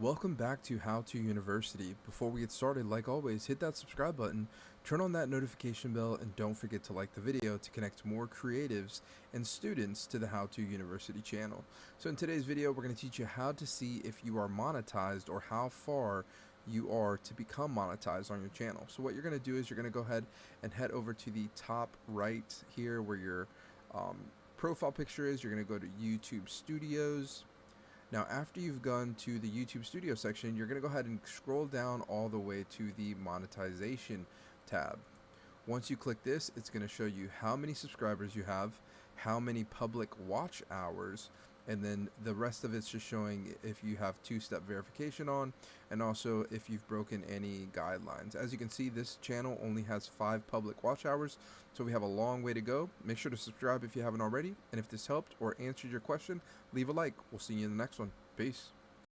Welcome back to How To University. Before we get started, like always, hit that subscribe button, turn on that notification bell, and don't forget to like the video to connect more creatives and students to the How To University channel. So in today's video, we're going to teach you how to see if you are monetized or how far you are to become monetized on your channel. So what you're going to do is you're going to go ahead and head over to the top right here where your profile picture is. You're going to go to YouTube Studios. Now, after you've gone to the YouTube Studio section, you're going to go ahead and scroll down all the way to the monetization tab. Once you click this, it's going to show you how many subscribers you have, how many public watch hours, and then the rest of it's just showing if you have two-step verification on, and also if you've broken any guidelines. As you can see, this channel only has 5 public watch hours, so we have a long way to go. Make sure to subscribe if you haven't already, and if this helped or answered your question, leave a like. We'll see you in the next one. Peace.